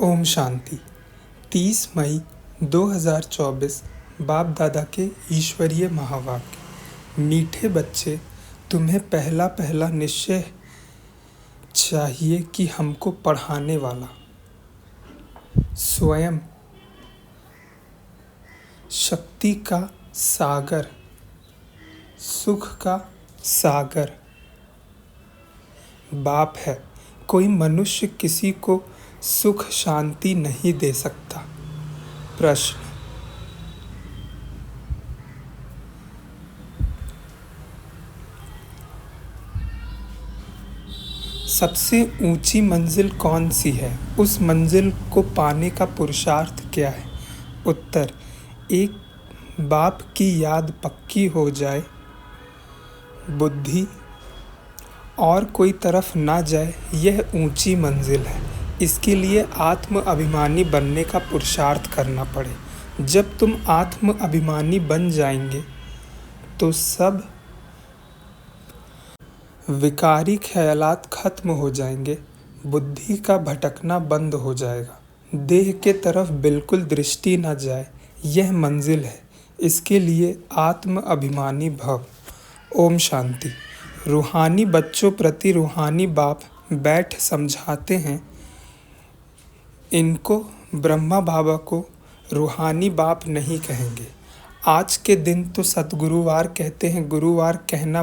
ओम शांति। 30 मई 2024 बाप दादा के ईश्वरीय महावाक्य। मीठे बच्चे, तुम्हें पहला पहला निश्चय चाहिए कि हमको पढ़ाने वाला स्वयं शक्ति का सागर, सुख का सागर बाप है। कोई मनुष्य किसी को सुख शांति नहीं दे सकता। प्रश्न: सबसे ऊंची मंजिल कौन सी है? उस मंजिल को पाने का पुरुषार्थ क्या है? उत्तर: एक बाप की याद पक्की हो जाए, बुद्धि और कोई तरफ ना जाए, यह ऊंची मंजिल है। इसके लिए आत्म अभिमानी बनने का पुरुषार्थ करना पड़े। जब तुम आत्म अभिमानी बन जाएंगे तो सब विकारी ख्यालात खत्म हो जाएंगे, बुद्धि का भटकना बंद हो जाएगा, देह के तरफ बिल्कुल दृष्टि न जाए। यह मंजिल है। इसके लिए आत्म अभिमानी भव। ओम शांति। रूहानी बच्चों प्रति रूहानी बाप बैठ समझाते हैं। इनको ब्रह्मा बाबा को रूहानी बाप नहीं कहेंगे। आज के दिन तो सतगुरुवार कहते हैं। गुरुवार कहना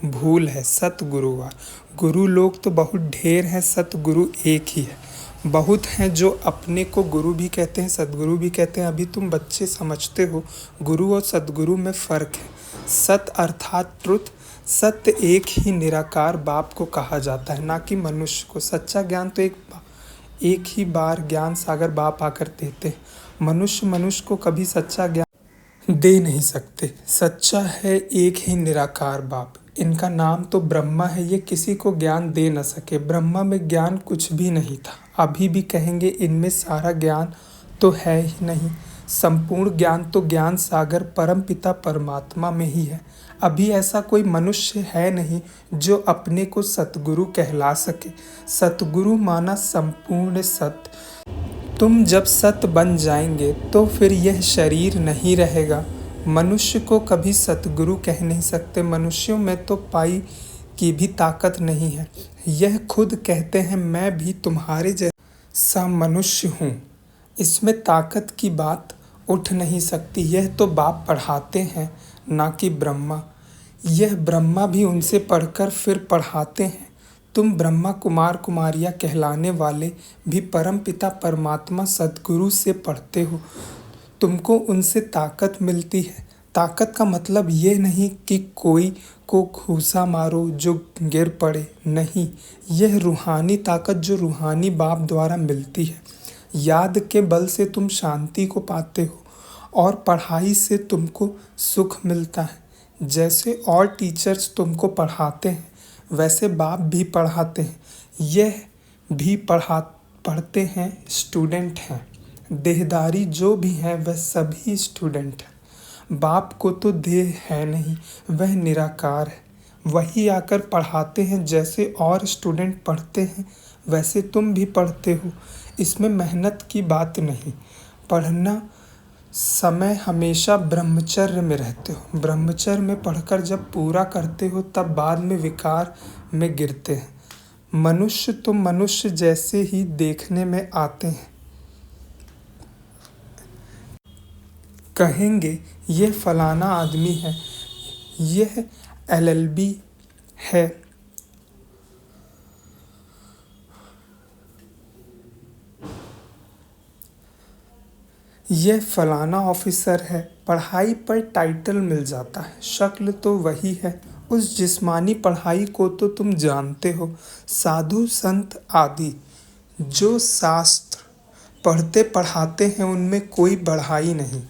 भूल है। सतगुरुवार। गुरु लोग तो बहुत ढेर हैं, सतगुरु एक ही है। बहुत हैं जो अपने को गुरु भी कहते हैं, सतगुरु भी कहते हैं। अभी तुम बच्चे समझते हो गुरु और सतगुरु में फ़र्क है। सत अर्थात ट्रुथ। सत्य एक ही निराकार बाप को कहा जाता है, ना कि मनुष्य को। सच्चा ज्ञान तो एक ही बार ज्ञान सागर बाप आकर देते हैं। मनुष्य को कभी सच्चा ज्ञान दे नहीं सकते। सच्चा है एक ही निराकार बाप। इनका नाम तो ब्रह्मा है। ये किसी को ज्ञान दे न सके। ब्रह्मा में ज्ञान कुछ भी नहीं था। अभी भी कहेंगे इनमें सारा ज्ञान तो है ही नहीं। संपूर्ण ज्ञान तो ज्ञान सागर परम पिता परमात्मा में ही है। अभी ऐसा कोई मनुष्य है नहीं जो अपने को सतगुरु कहला सके। सतगुरु माना संपूर्ण सत्य। तुम जब सत्य बन जाएंगे तो फिर यह शरीर नहीं रहेगा। मनुष्य को कभी सतगुरु कह नहीं सकते। मनुष्यों में तो पाई की भी ताकत नहीं है। यह खुद कहते हैं मैं भी तुम्हारे जैसा मनुष्य हूँ। इसमें ताकत की बात उठ नहीं सकती। यह तो बाप पढ़ाते हैं, ना कि ब्रह्मा। यह ब्रह्मा भी उनसे पढ़कर फिर पढ़ाते हैं। तुम ब्रह्मा कुमार कुमारियाँ कहलाने वाले भी परम पिता परमात्मा सद्गुरु से पढ़ते हो। तुमको उनसे ताकत मिलती है। ताकत का मतलब ये नहीं कि कोई को घूसा मारो जो गिर पड़े। नहीं, यह रूहानी ताकत जो रूहानी बाप द्वारा मिलती है। याद के बल से तुम शांति को पाते हो और पढ़ाई से तुमको सुख मिलता है। जैसे और टीचर्स तुमको पढ़ाते हैं वैसे बाप भी पढ़ाते हैं। यह भी पढ़ते हैं, स्टूडेंट हैं। देहदारी जो भी हैं वह सभी स्टूडेंट हैं। बाप को तो देह है नहीं, वह निराकार है। वही आकर पढ़ाते हैं। जैसे और स्टूडेंट पढ़ते हैं वैसे तुम भी पढ़ते हो। इसमें मेहनत की बात नहीं। पढ़ना समय हमेशा ब्रह्मचर्य में रहते हो। ब्रह्मचर्य में पढ़कर जब पूरा करते हो तब बाद में विकार में गिरते हैं। मनुष्य तो मनुष्य जैसे ही देखने में आते हैं। कहेंगे यह फलाना आदमी है, यह LLB है, यह फलाना ऑफिसर है। पढ़ाई पर टाइटल मिल जाता है, शक्ल तो वही है। उस जिस्मानी पढ़ाई को तो तुम जानते हो। साधु संत आदि जो शास्त्र पढ़ते पढ़ाते हैं उनमें कोई बढ़ाई नहीं।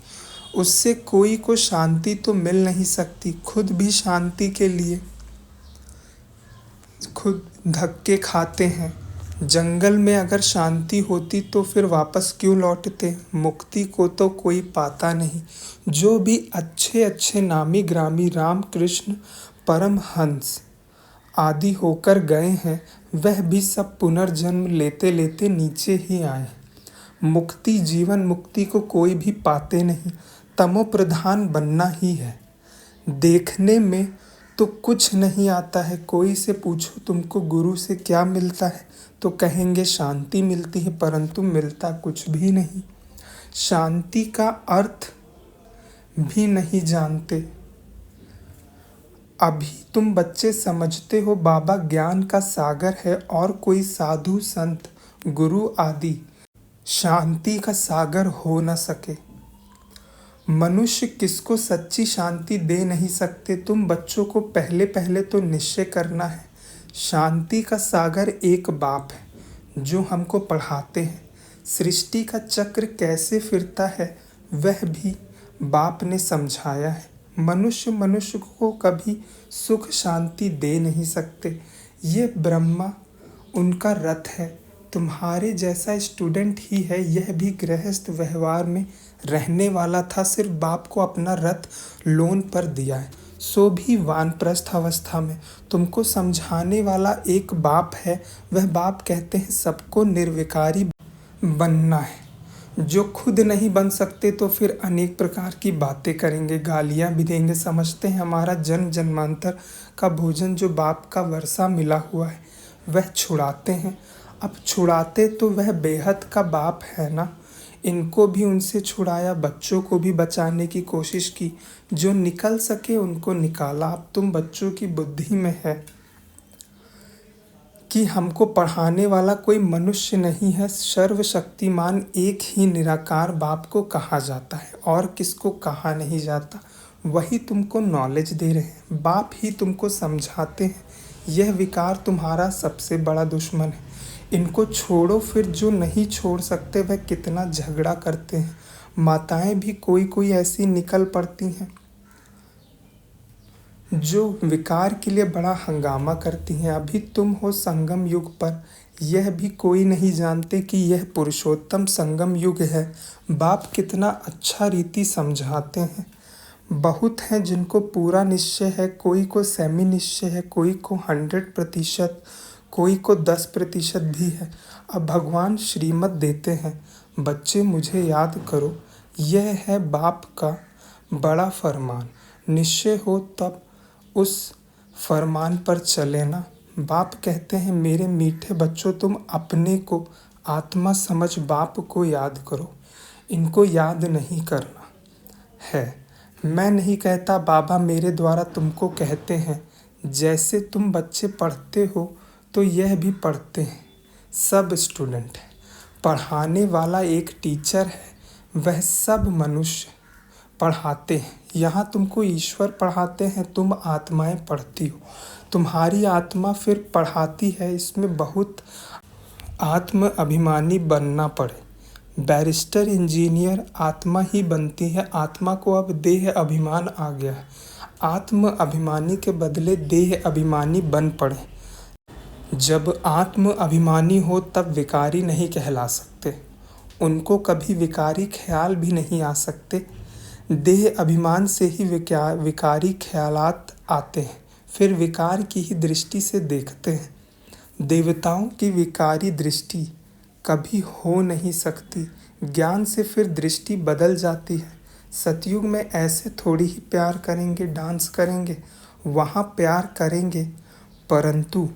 उससे कोई को शांति तो मिल नहीं सकती। खुद भी शांति के लिए खुद धक्के खाते हैं। जंगल में अगर शांति होती तो फिर वापस क्यों लौटते? मुक्ति को तो कोई पाता नहीं। जो भी अच्छे अच्छे नामी ग्रामी राम कृष्ण परमहंस आदि होकर गए हैं वह भी सब पुनर्जन्म लेते लेते नीचे ही आए। मुक्ति जीवन मुक्ति को कोई भी पाते नहीं, तमो प्रधान बनना ही है। देखने में तो कुछ नहीं आता है, कोई से पूछो तुमको गुरु से क्या मिलता है तो कहेंगे शांति मिलती है, परंतु मिलता कुछ भी नहीं। शांति का अर्थ भी नहीं जानते। अभी तुम बच्चे समझते हो बाबा ज्ञान का सागर है और कोई साधु संत गुरु आदि शांति का सागर हो न सके। मनुष्य किसको सच्ची शांति दे नहीं सकते। तुम बच्चों को पहले पहले तो निश्चय करना है, शांति का सागर एक बाप है जो हमको पढ़ाते हैं। सृष्टि का चक्र कैसे फिरता है वह भी बाप ने समझाया है। मनुष्य मनुष्य को कभी सुख शांति दे नहीं सकते। ये ब्रह्मा उनका रथ है, तुम्हारे जैसा स्टूडेंट ही है। यह भी गृहस्थ व्यवहार में रहने वाला था, सिर्फ बाप को अपना रथ लोन पर दिया है, सो भी वानप्रस्थ अवस्था में। तुमको समझाने वाला एक बाप है, वह बाप कहते हैं सबको निर्विकारी बनना है। जो खुद नहीं बन सकते तो फिर अनेक प्रकार की बातें करेंगे, गालियाँ भी देंगे। समझते हैं हमारा जन्म जन्मांतर का भोजन जो बाप का वर्षा मिला हुआ है वह छुड़ाते हैं। अब छुड़ाते तो वह बेहद का बाप है ना, इनको भी उनसे छुड़ाया, बच्चों को भी बचाने की कोशिश की, जो निकल सके उनको निकाला। अब तुम बच्चों की बुद्धि में है कि हमको पढ़ाने वाला कोई मनुष्य नहीं है, सर्वशक्तिमान एक ही निराकार बाप को कहा जाता है और किसको कहा नहीं जाता। वही तुमको नॉलेज दे रहे हैं, बाप ही तुमको समझाते हैं। यह विकार तुम्हारा सबसे बड़ा दुश्मन है, इनको छोड़ो। फिर जो नहीं छोड़ सकते वह कितना झगड़ा करते हैं। माताएं भी कोई कोई ऐसी निकल पड़ती हैं जो विकार के लिए बड़ा हंगामा करती हैं। अभी तुम हो संगम युग पर, यह भी कोई नहीं जानते कि यह पुरुषोत्तम संगम युग है। बाप कितना अच्छा रीति समझाते हैं। बहुत हैं जिनको पूरा निश्चय है, कोई को सेमी निश्चय है, कोई को 100%, कोई को 10% भी है। अब भगवान श्रीमत देते हैं, बच्चे मुझे याद करो, यह है बाप का बड़ा फरमान। निश्चय हो तब उस फरमान पर चले ना। बाप कहते हैं मेरे मीठे बच्चों, तुम अपने को आत्मा समझ बाप को याद करो, इनको याद नहीं करना है। मैं नहीं कहता, बाबा मेरे द्वारा तुमको कहते हैं। जैसे तुम बच्चे पढ़ते हो तो यह भी पढ़ते हैं, सब स्टूडेंट है। पढ़ाने वाला एक टीचर है, वह सब मनुष्य पढ़ाते हैं। यहाँ तुमको ईश्वर पढ़ाते हैं, तुम आत्माएं पढ़ती हो, तुम्हारी आत्मा फिर पढ़ाती है। इसमें बहुत आत्म अभिमानी बनना पड़े। बैरिस्टर इंजीनियर आत्मा ही बनती है, आत्मा को अब देह अभिमान आ गया है। आत्म अभिमानी के बदले देह अभिमानी बन पड़े। जब आत्म अभिमानी हो तब विकारी नहीं कहला सकते, उनको कभी विकारी ख्याल भी नहीं आ सकते। देह अभिमान से ही विकारी ख्यालात आते हैं, फिर विकार की ही दृष्टि से देखते हैं। देवताओं की विकारी दृष्टि कभी हो नहीं सकती, ज्ञान से फिर दृष्टि बदल जाती है। सतयुग में ऐसे थोड़ी ही प्यार करेंगे, डांस करेंगे, वहाँ प्यार करेंगे, परंतु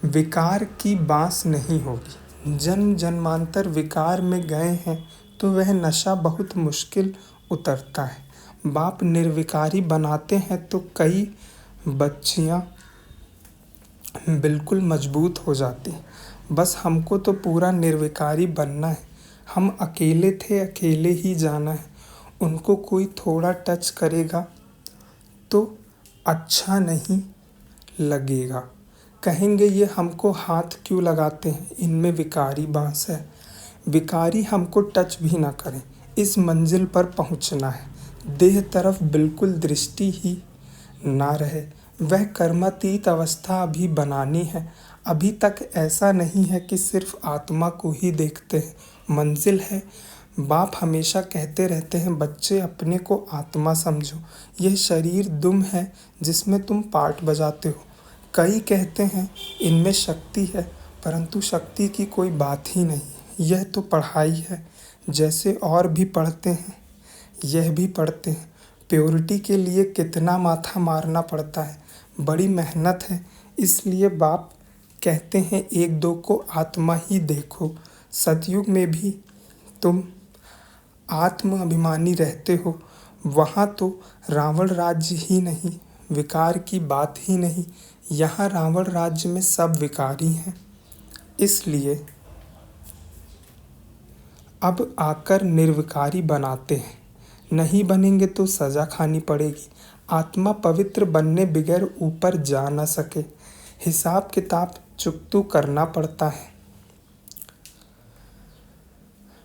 विकार की बाँस नहीं होगी। जन्म जन्मांतर विकार में गए हैं तो वह नशा बहुत मुश्किल उतरता है। बाप निर्विकारी बनाते हैं तो कई बच्चियां बिल्कुल मजबूत हो जाती हैं। बस हमको तो पूरा निर्विकारी बनना है। हम अकेले थे, अकेले ही जाना है। उनको कोई थोड़ा टच करेगा तो अच्छा नहीं लगेगा, कहेंगे ये हमको हाथ क्यों लगाते हैं, इनमें विकारी बाँस है। विकारी हमको टच भी ना करें, इस मंजिल पर पहुंचना है। देह तरफ बिल्कुल दृष्टि ही ना रहे, वह कर्मातीत अवस्था अभी बनानी है। अभी तक ऐसा नहीं है कि सिर्फ आत्मा को ही देखते हैं, मंजिल है। बाप हमेशा कहते रहते हैं बच्चे अपने को आत्मा समझो, यह शरीर दुम है जिसमें तुम पार्ट बजाते हो। कई कहते हैं इनमें शक्ति है, परंतु शक्ति की कोई बात ही नहीं। यह तो पढ़ाई है, जैसे और भी पढ़ते हैं यह भी पढ़ते हैं। प्योरिटी के लिए कितना माथा मारना पड़ता है, बड़ी मेहनत है। इसलिए बाप कहते हैं एक दो को आत्मा ही देखो। सतयुग में भी तुम आत्म अभिमानी रहते हो। वहाँ तो रावण राज्य ही नहीं, विकार की बात ही नहीं। यहाँ रावण राज्य में सब विकारी हैं। इसलिए अब आकर निर्विकारी बनाते हैं। नहीं बनेंगे तो सजा खानी पड़ेगी। आत्मा पवित्र बनने बगैर ऊपर जा न सके। हिसाब किताब चुकतू करना पड़ता है।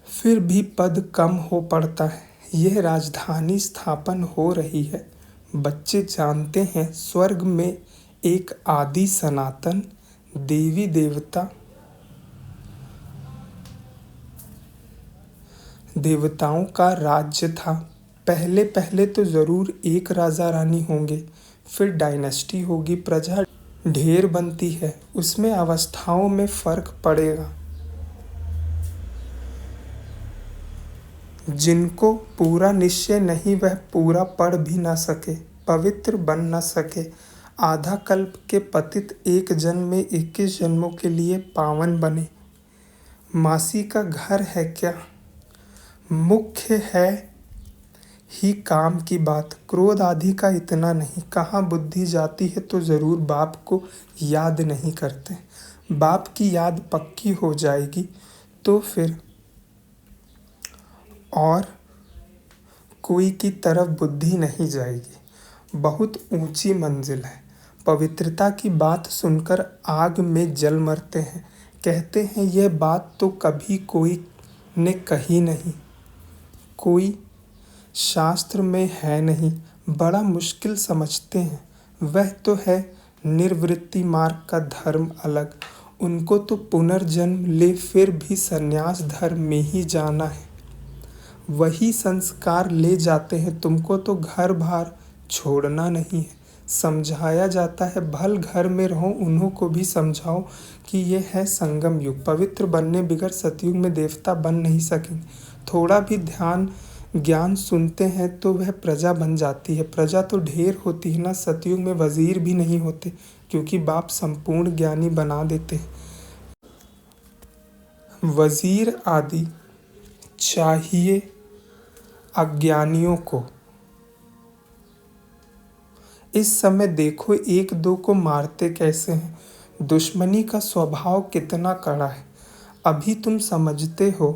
फिर भी पद कम हो पड़ता है। यह राजधानी स्थापन हो रही है। बच्चे जानते हैं स्वर्ग में एक आदि सनातन देवी देवताओं का राज्य था। पहले पहले तो जरूर एक राजा रानी होंगे, फिर डायनेस्टी होगी, प्रजा ढेर बनती है, उसमें अवस्थाओं में फर्क पड़ेगा। जिनको पूरा निश्चय नहीं वह पूरा पढ़ भी ना सके, पवित्र बन न सके। आधा कल्प के पतित एक जन्म में 21 जन्मों के लिए पावन बने। मासी का घर है क्या, मुख्य है ही काम की बात। क्रोध आदि का इतना नहीं। कहाँ बुद्धि जाती है तो ज़रूर बाप को याद नहीं करते। बाप की याद पक्की हो जाएगी तो फिर और कोई की तरफ बुद्धि नहीं जाएगी। बहुत ऊंची मंजिल है। पवित्रता की बात सुनकर आग में जल मरते हैं। कहते हैं यह बात तो कभी कोई ने कही नहीं, कोई शास्त्र में है नहीं। बड़ा मुश्किल समझते हैं। वह तो है निर्वृत्ति मार्ग का धर्म अलग। उनको तो पुनर्जन्म ले फिर भी संन्यास धर्म में ही जाना है। वही संस्कार ले जाते हैं। तुमको तो घर बार छोड़ना नहीं है। समझाया जाता है भल घर में रहो, उन्हों को भी समझाओ कि यह है संगम युग। पवित्र बनने बिगड़ सतयुग में देवता बन नहीं सकेंगे। थोड़ा भी ध्यान ज्ञान सुनते हैं तो वह प्रजा बन जाती है। प्रजा तो ढेर होती है ना। सतयुग में वजीर भी नहीं होते, क्योंकि बाप संपूर्ण ज्ञानी बना देते हैं। वजीर आदि चाहिए अज्ञानियों को। इस समय देखो एक दो को मारते कैसे हैं। दुश्मनी का स्वभाव कितना कड़ा है, अभी तुम समझते हो।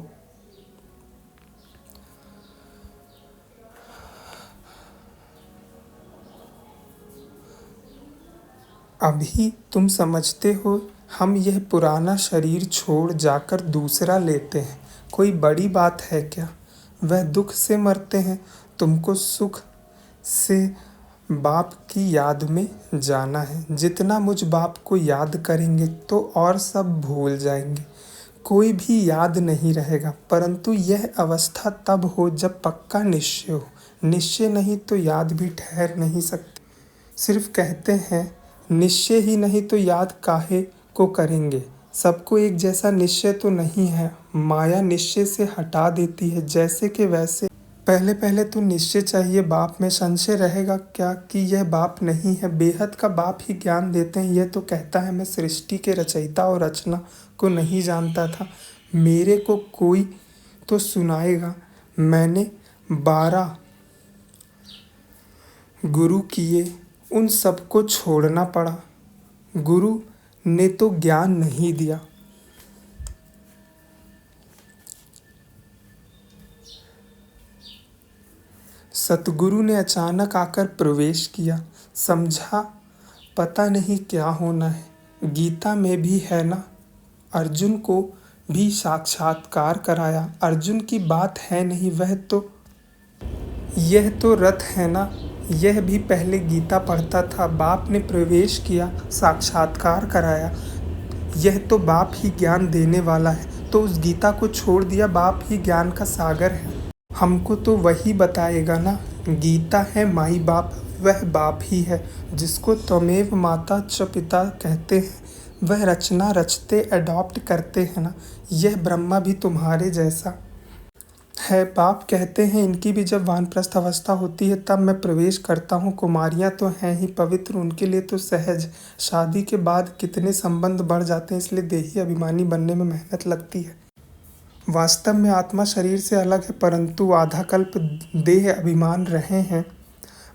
अभी तुम समझते हो हम यह पुराना शरीर छोड़ जाकर दूसरा लेते हैं, कोई बड़ी बात है क्या। वह दुख से मरते हैं, तुमको सुख से बाप की याद में जाना है। जितना मुझ बाप को याद करेंगे तो और सब भूल जाएंगे, कोई भी याद नहीं रहेगा। परंतु यह अवस्था तब हो जब पक्का निश्चय हो। निश्चय नहीं तो याद भी ठहर नहीं सकती। सिर्फ कहते हैं निश्चय ही नहीं तो याद काहे को करेंगे। सबको एक जैसा निश्चय तो नहीं है। माया निश्चय से हटा देती है जैसे कि वैसे। पहले पहले तो निश्चय चाहिए। बाप में संशय रहेगा क्या कि यह बाप नहीं है। बेहद का बाप ही ज्ञान देते हैं। यह तो कहता है मैं सृष्टि के रचयिता और रचना को नहीं जानता था, मेरे को कोई तो सुनाएगा। मैंने 12 गुरु किए, उन सबको छोड़ना पड़ा। गुरु ने तो ज्ञान नहीं दिया। सतगुरु ने अचानक आकर प्रवेश किया। समझा पता नहीं क्या होना है। गीता में भी है ना, अर्जुन को भी साक्षात्कार कराया। अर्जुन की बात है नहीं, वह तो यह तो रथ है ना। यह भी पहले गीता पढ़ता था। बाप ने प्रवेश किया, साक्षात्कार कराया। यह तो बाप ही ज्ञान देने वाला है, तो उस गीता को छोड़ दिया। बाप ही ज्ञान का सागर है, हमको तो वही बताएगा ना। गीता है माई बाप, वह बाप ही है जिसको त्वमेव माता च पिता कहते हैं। वह रचना रचते एडॉप्ट करते हैं ना, यह ब्रह्मा भी तुम्हारे जैसा है। बाप कहते हैं इनकी भी जब वानप्रस्थ अवस्था होती है तब मैं प्रवेश करता हूँ। कुमारियाँ तो हैं ही पवित्र, उनके लिए तो सहज। शादी के बाद कितने संबंध बढ़ जाते हैं, इसलिए देही अभिमानी बनने में मेहनत लगती है। वास्तव में आत्मा शरीर से अलग है, परंतु आधा कल्प देह अभिमान रहे हैं।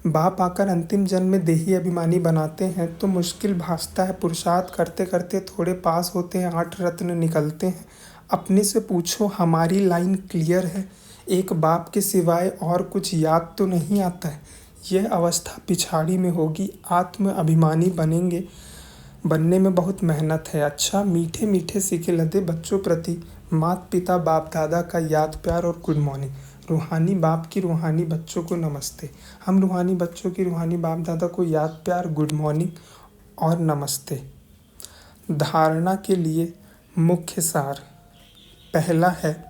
बाप आकर अंतिम जन्म में देही अभिमानी बनाते हैं तो मुश्किल भासता है। पुरुषार्थ करते करते थोड़े पास होते हैं, 8 रत्न निकलते हैं। अपने से पूछो हमारी लाइन क्लियर है, एक बाप के सिवाय और कुछ याद तो नहीं आता है। यह अवस्था पिछाड़ी में होगी। आत्म अभिमानी बनेंगे, बनने में बहुत मेहनत है। अच्छा, मीठे मीठे सीखे लदे बच्चों प्रति माता पिता बाप दादा का याद प्यार और गुड मॉर्निंग। रूहानी बाप की रूहानी बच्चों को नमस्ते। हम रूहानी बच्चों की रूहानी बाप दादा को याद प्यार, गुड मॉर्निंग और नमस्ते। धारणा के लिए मुख्य सार पहला है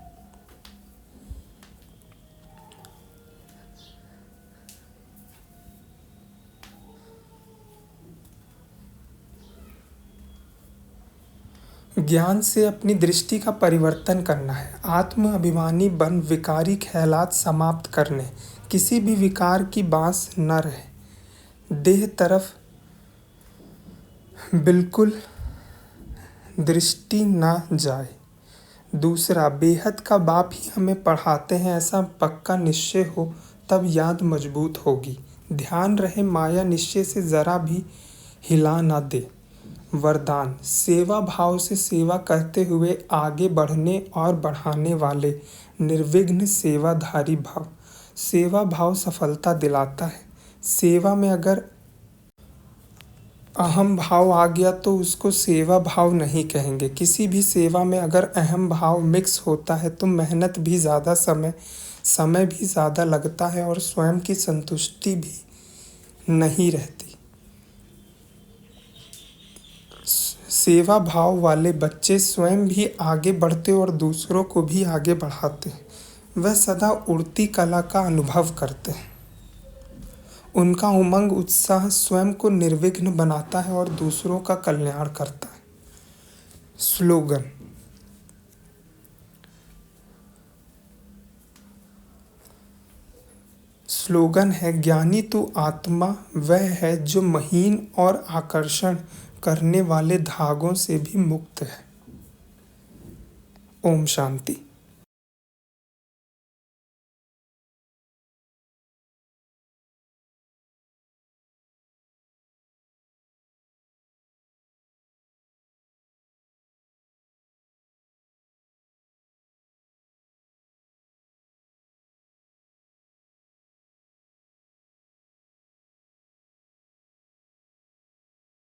ज्ञान से अपनी दृष्टि का परिवर्तन करना है। आत्म अभिमानी बन विकारी ख्यालात समाप्त करने, किसी भी विकार की बांस न रहे, देह तरफ बिल्कुल दृष्टि न जाए। दूसरा, बेहद का बाप ही हमें पढ़ाते हैं, ऐसा पक्का निश्चय हो तब याद मजबूत होगी। ध्यान रहे माया निश्चय से ज़रा भी हिला ना दे। वरदान, सेवा भाव से सेवा करते हुए आगे बढ़ने और बढ़ाने वाले निर्विघ्न सेवाधारी भाव। सेवा भाव सफलता दिलाता है। सेवा में अगर अहम भाव आ गया तो उसको सेवा भाव नहीं कहेंगे। किसी भी सेवा में अगर अहम भाव मिक्स होता है तो मेहनत भी ज़्यादा, समय भी ज़्यादा लगता है और स्वयं की संतुष्टि भी नहीं रहती। सेवा भाव वाले बच्चे स्वयं भी आगे बढ़ते और दूसरों को भी आगे बढ़ाते हैं। वह सदा उड़ती कला का अनुभव करते हैं। उनका उमंग उत्साह स्वयं को निर्विघ्न बनाता है और दूसरों का कल्याण करता है। स्लोगन, है ज्ञानी तू आत्मा वह है जो महीन और आकर्षण करने वाले धागों से भी मुक्त है। ओम शांति।